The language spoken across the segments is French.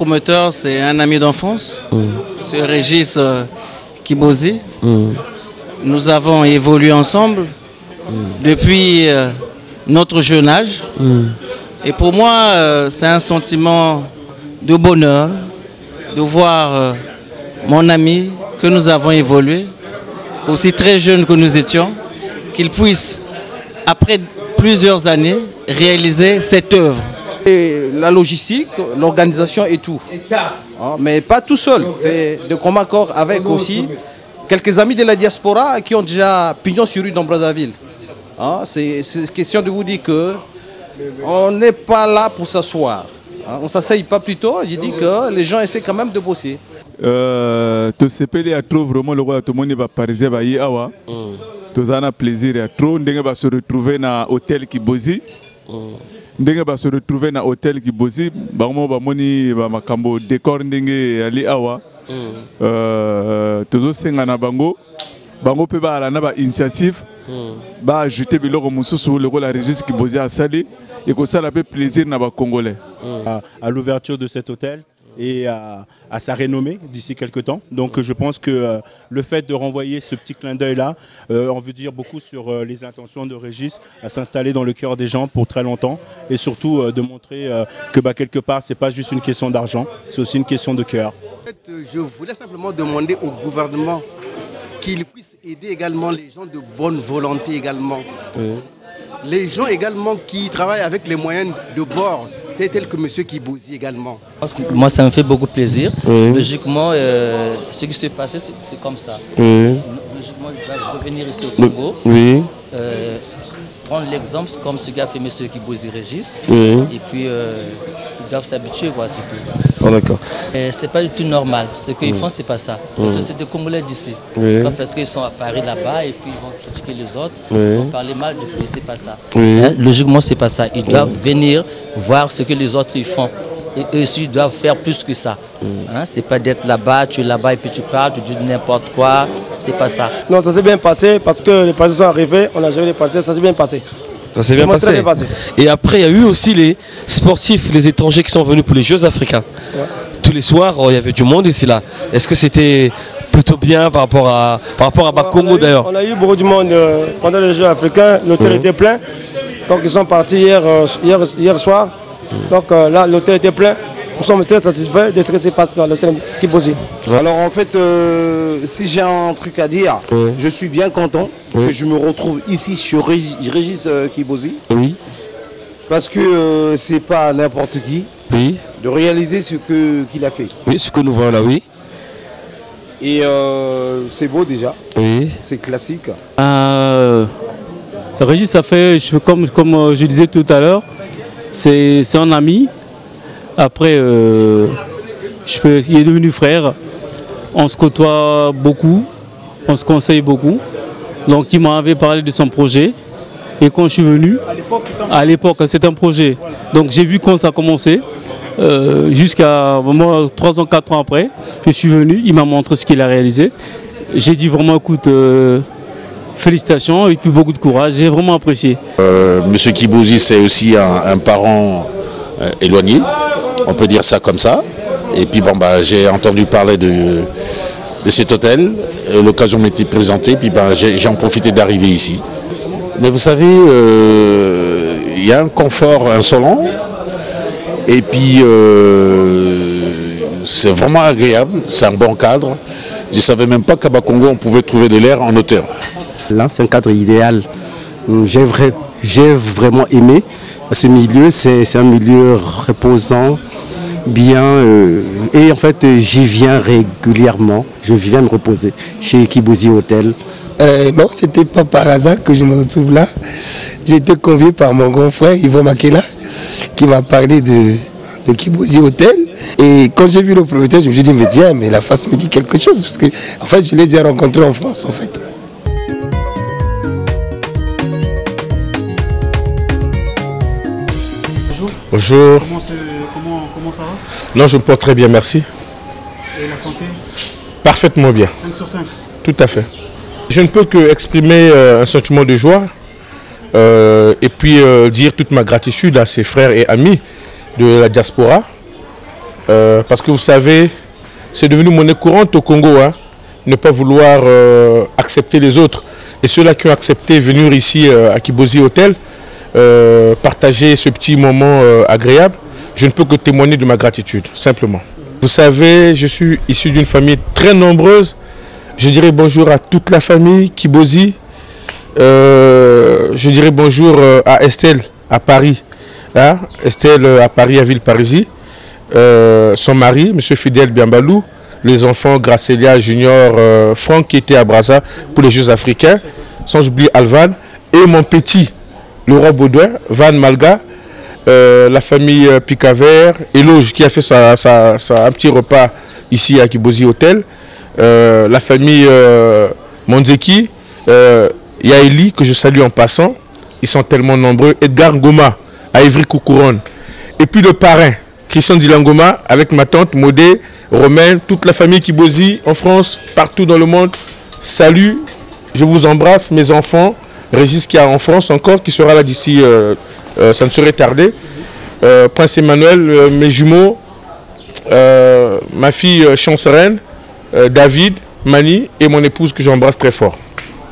promoteur, c'est un ami d'enfance, M. Régis Kibozi. Nous avons évolué ensemble depuis notre jeune âge. Et pour moi, c'est un sentiment de bonheur de voir mon ami, que nous avons évolué, aussi très jeune que nous étions, qu'il puisse, après plusieurs années, réaliser cette œuvre. Et la logistique, l'organisation et tout. Mais pas tout seul, c'est de commun accord avec aussi quelques amis de la diaspora qui ont déjà pignon sur rue dans Brazzaville. C'est question de vous dire que on n'est pas là pour s'asseoir. On ne s'asseye pas plus tôt. J'ai dit que les gens essaient quand même de bosser. Tout ce pays a trouvé vraiment le roi, tout le monde va pariser, va y avoir. Tout un plaisir à trop. On va se retrouver dans l'hôtel Kibozi. On va se retrouver dans l'hôtel Kibozi. On va moni makambo décor ndenge ali awa. Tout ça na bango. Bango peut ba ala na ba initiative. Ba ajouter biloko mususu le rôle à Régis Kibozi a sali. Et que ça fait plaisir na ba Congolais. À l'ouverture de cet hôtel et à sa renommée d'ici quelques temps. Donc je pense que le fait de renvoyer ce petit clin d'œil-là, on veut dire beaucoup sur les intentions de Régis à s'installer dans le cœur des gens pour très longtemps et surtout de montrer que quelque part, ce n'est pas juste une question d'argent, c'est aussi une question de cœur. En fait, je voulais simplement demander au gouvernement qu'il puisse aider également les gens de bonne volonté également. Les gens également qui travaillent avec les moyens de bord, tels que M. Kibozi également. Moi, ça me fait beaucoup plaisir. Logiquement, ce qui s'est passé, c'est comme ça. Logiquement, il va revenir ici au Congo. Prendre l'exemple comme ce qu'a fait M. Kibozi Régis. Et puis, ils doivent s'habituer, c'est tout. D'accord. C'est pas du tout normal. Ce qu'ils font, c'est pas ça. Parce que c'est des Congolais d'ici. C'est pas parce qu'ils sont à Paris là-bas et puis ils vont critiquer les autres, ils vont parler mal de pays, c'est pas ça. Logiquement, c'est pas ça. Ils doivent venir voir ce que les autres ils font. Et eux aussi doivent faire plus que ça. C'est pas d'être là-bas, tu es là-bas et puis tu parles, tu dis n'importe quoi. C'est pas ça. Non, ça s'est bien passé parce que les partis sont arrivés, on a géré les partis, ça s'est bien passé. Ça s'est bien passé. Et après, il y a eu aussi les sportifs, les étrangers qui sont venus pour les Jeux africains. Tous les soirs, il y avait du monde ici là. Est-ce que c'était plutôt bien par rapport à Bakongo d'ailleurs? On a eu beaucoup de monde pendant les Jeux africains. L'hôtel était plein. Donc ils sont partis hier soir. Donc là, l'hôtel était plein. Nous sommes très satisfaits de ce qui se passe dans l'hôtel Kibozi. Alors en fait, si j'ai un truc à dire, je suis bien content que je me retrouve ici sur Régis Kibozi. Parce que c'est pas n'importe qui de réaliser ce qu'il a fait. Oui, ce que nous voyons là, oui. Et c'est beau déjà. C'est classique. Régis a fait, comme je disais tout à l'heure, c'est un ami. Après, il est devenu frère. On se côtoie beaucoup, on se conseille beaucoup. Donc il m'avait parlé de son projet. Et quand je suis venu, à l'époque c'était un projet. Donc j'ai vu quand ça a commencé. Jusqu'à 3 ans, 4 ans après, je suis venu, il m'a montré ce qu'il a réalisé. J'ai dit vraiment, écoute, félicitations et puis beaucoup de courage, j'ai vraiment apprécié. Monsieur Kibozi, c'est aussi un parent éloigné, on peut dire ça comme ça. Et puis j'ai entendu parler de cet hôtel, l'occasion m'était présentée, puis j'en profité d'arriver ici. Mais vous savez, il y a un confort insolent. Et puis, c'est vraiment agréable, c'est un bon cadre. Je ne savais même pas qu'à Bakongo, on pouvait trouver de l'air en hauteur. Là, c'est un cadre idéal. J'ai vraiment aimé. Ce milieu, c'est un milieu reposant, bien. Et en fait, j'y viens régulièrement. Je viens me reposer chez Kibozi Hotel. Bon, c'était pas par hasard que je me retrouve là. J'ai été convié par mon grand frère, Yvo Makela, qui m'a parlé de Kibozi Hotel. Et quand j'ai vu le propriétaire, je me suis dit, mais tiens, mais la face me dit quelque chose. Parce que, en fait, je l'ai déjà rencontré en France, en fait. Bonjour. Bonjour. Comment ça va? Non, je me porte très bien, merci. Et la santé? Parfaitement bien. 5 sur 5. Tout à fait. Je ne peux que exprimer un sentiment de joie et puis dire toute ma gratitude à ses frères et amis de la diaspora Parce que vous savez, c'est devenu monnaie courante au Congo, hein, ne pas vouloir accepter les autres. Et ceux-là qui ont accepté venir ici à Kibozi Hotel, partager ce petit moment agréable, je ne peux que témoigner de ma gratitude, simplement. Vous savez, je suis issu d'une famille très nombreuse. Je dirais bonjour à toute la famille Kibozi. Je dirais bonjour à Estelle à Paris. Hein? Estelle à Paris, à Villeparisis. Son mari, M. Fidel Biambalou. Les enfants Gracelia Junior, Franck qui était à Brazza pour les Jeux africains. Sans oublier Alvan. Et mon petit, le roi Baudouin, Van Malga. La famille Picaver, Eloge qui a fait un petit repas ici à Kibozi Hotel. La famille Monzeki, Yaeli que je salue en passant, ils sont tellement nombreux. Edgar Ngoma à Ivry-Coucouronne. Et puis le parrain, Christian Dilangoma avec ma tante Modé, Romaine, toute la famille Kibozi en France, partout dans le monde. Salut, je vous embrasse, mes enfants. Régis qui est en France encore, qui sera là d'ici, ça ne serait tardé. Prince Emmanuel, mes jumeaux, ma fille Chance Reine, David, Mani et mon épouse que j'embrasse très fort.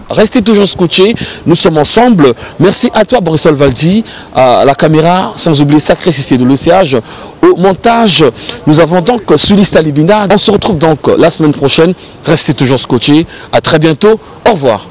Restez toujours scotchés, nous sommes ensemble. Merci à toi Borisol Valdi, à la caméra, sans oublier Sacré Cissé de l'Océage. Au montage, nous avons donc Sulis Talibina. On se retrouve donc la semaine prochaine. Restez toujours scotchés. À très bientôt. Au revoir.